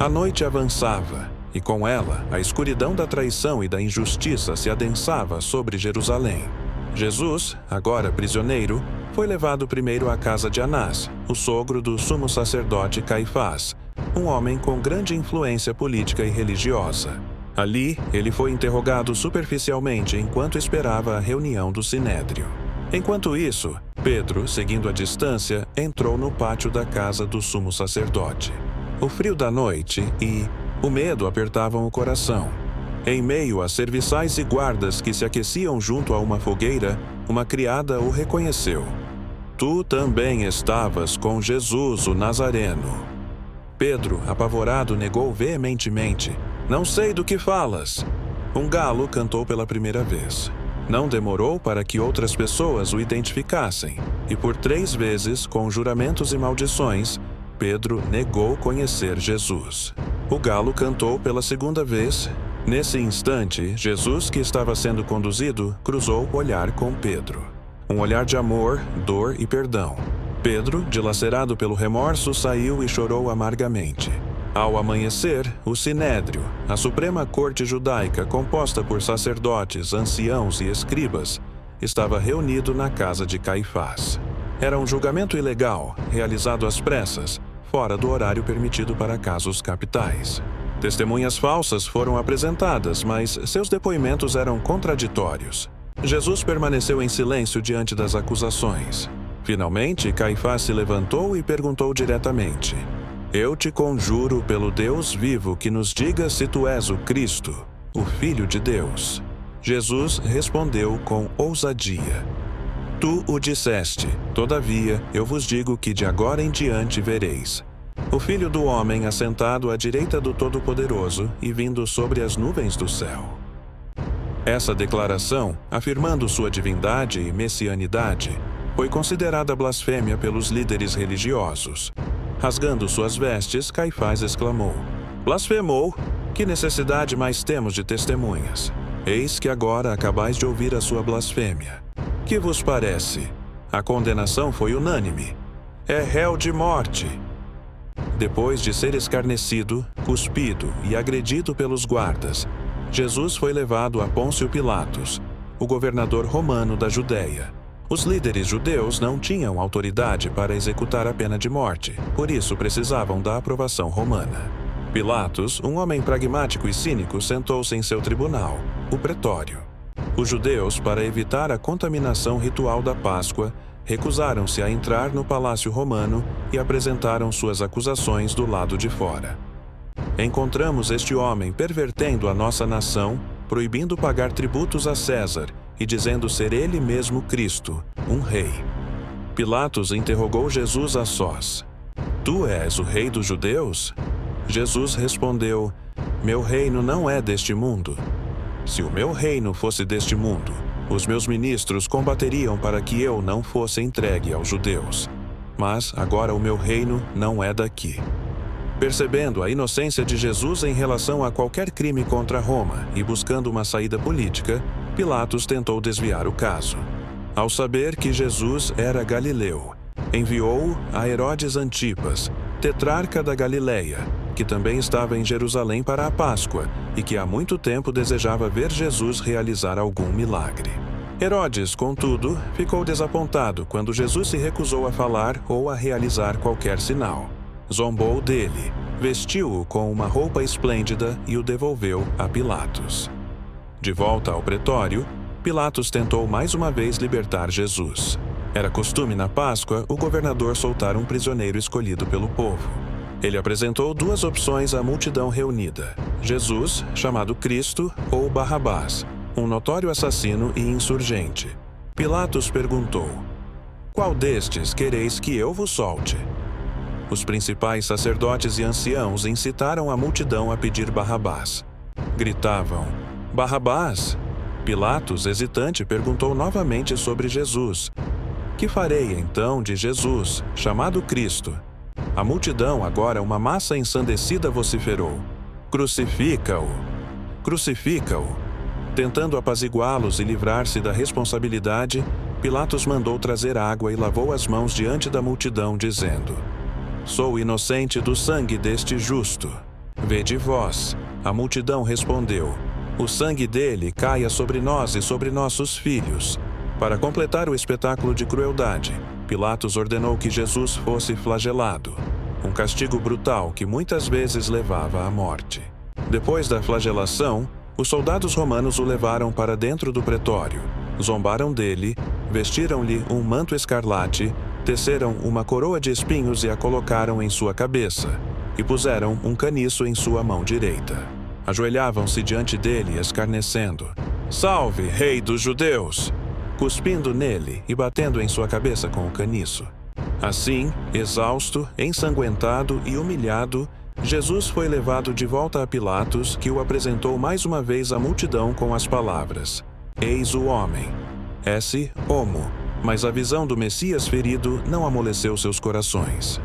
A noite avançava, e com ela, a escuridão da traição e da injustiça se adensava sobre Jerusalém. Jesus, agora prisioneiro, foi levado primeiro à casa de Anás, o sogro do sumo sacerdote Caifás, um homem com grande influência política e religiosa. Ali, ele foi interrogado superficialmente enquanto esperava a reunião do Sinédrio. Enquanto isso, Pedro, seguindo a distância, entrou no pátio da casa do sumo sacerdote. O frio da noite e o medo apertavam o coração. Em meio a serviçais e guardas que se aqueciam junto a uma fogueira, uma criada o reconheceu. Tu também estavas com Jesus, o Nazareno. Pedro, apavorado, negou veementemente. Não sei do que falas. Um galo cantou pela primeira vez. Não demorou para que outras pessoas o identificassem, e por 3 vezes, com juramentos e maldições, Pedro negou conhecer Jesus. O galo cantou pela segunda vez. Nesse instante, Jesus, que estava sendo conduzido, cruzou o olhar com Pedro. Um olhar de amor, dor e perdão. Pedro, dilacerado pelo remorso, saiu e chorou amargamente. Ao amanhecer, o Sinédrio, a Suprema Corte Judaica composta por sacerdotes, anciãos e escribas, estava reunido na casa de Caifás. Era um julgamento ilegal, realizado às pressas, fora do horário permitido para casos capitais. Testemunhas falsas foram apresentadas, mas seus depoimentos eram contraditórios. Jesus permaneceu em silêncio diante das acusações. Finalmente, Caifás se levantou e perguntou diretamente: Eu te conjuro pelo Deus vivo que nos diga se tu és o Cristo, o Filho de Deus. Jesus respondeu com ousadia: Tu o disseste, todavia eu vos digo que de agora em diante vereis o Filho do Homem assentado à direita do Todo-Poderoso e vindo sobre as nuvens do céu. Essa declaração, afirmando sua divindade e messianidade, foi considerada blasfêmia pelos líderes religiosos. Rasgando suas vestes, Caifás exclamou: Blasfemou! Que necessidade mais temos de testemunhas? Eis que agora acabais de ouvir a sua blasfêmia. Que vos parece? A condenação foi unânime. É réu de morte. Depois de ser escarnecido, cuspido e agredido pelos guardas, Jesus foi levado a Pôncio Pilatos, o governador romano da Judéia. Os líderes judeus não tinham autoridade para executar a pena de morte, por isso precisavam da aprovação romana. Pilatos, um homem pragmático e cínico, sentou-se em seu tribunal, o pretório. Os judeus, para evitar a contaminação ritual da Páscoa, recusaram-se a entrar no palácio romano e apresentaram suas acusações do lado de fora. Encontramos este homem pervertendo a nossa nação, proibindo pagar tributos a César e dizendo ser ele mesmo Cristo, um rei. Pilatos interrogou Jesus a sós: Tu és o rei dos judeus? Jesus respondeu: Meu reino não é deste mundo. Se o meu reino fosse deste mundo, os meus ministros combateriam para que eu não fosse entregue aos judeus. Mas agora o meu reino não é daqui. Percebendo a inocência de Jesus em relação a qualquer crime contra Roma e buscando uma saída política, Pilatos tentou desviar o caso. Ao saber que Jesus era galileu, enviou-o a Herodes Antipas, tetrarca da Galileia, que também estava em Jerusalém para a Páscoa e que há muito tempo desejava ver Jesus realizar algum milagre. Herodes, contudo, ficou desapontado quando Jesus se recusou a falar ou a realizar qualquer sinal. Zombou dele, vestiu-o com uma roupa esplêndida e o devolveu a Pilatos. De volta ao pretório, Pilatos tentou mais uma vez libertar Jesus. Era costume na Páscoa o governador soltar um prisioneiro escolhido pelo povo. Ele apresentou 2 opções à multidão reunida: Jesus, chamado Cristo, ou Barrabás, um notório assassino e insurgente. Pilatos perguntou: Qual destes quereis que eu vos solte? Os principais sacerdotes e anciãos incitaram a multidão a pedir Barrabás. Gritavam: Barrabás! Pilatos, hesitante, perguntou novamente sobre Jesus. Que farei então de Jesus, chamado Cristo? A multidão, agora uma massa ensandecida, vociferou: Crucifica-o! Crucifica-o! Tentando apaziguá-los e livrar-se da responsabilidade, Pilatos mandou trazer água e lavou as mãos diante da multidão, dizendo: Sou inocente do sangue deste justo. Vede vós. A multidão respondeu: O sangue dele caia sobre nós e sobre nossos filhos. Para completar o espetáculo de crueldade, Pilatos ordenou que Jesus fosse flagelado, um castigo brutal que muitas vezes levava à morte. Depois da flagelação, os soldados romanos o levaram para dentro do pretório, zombaram dele, vestiram-lhe um manto escarlate, teceram uma coroa de espinhos e a colocaram em sua cabeça, e puseram um caniço em sua mão direita. Ajoelhavam-se diante dele, escarnecendo: Salve, Rei dos Judeus! Cuspindo nele e batendo em sua cabeça com o caniço. Assim, exausto, ensanguentado e humilhado, Jesus foi levado de volta a Pilatos, que o apresentou mais uma vez à multidão com as palavras: Eis o homem. Esse homo. Mas a visão do Messias ferido não amoleceu seus corações.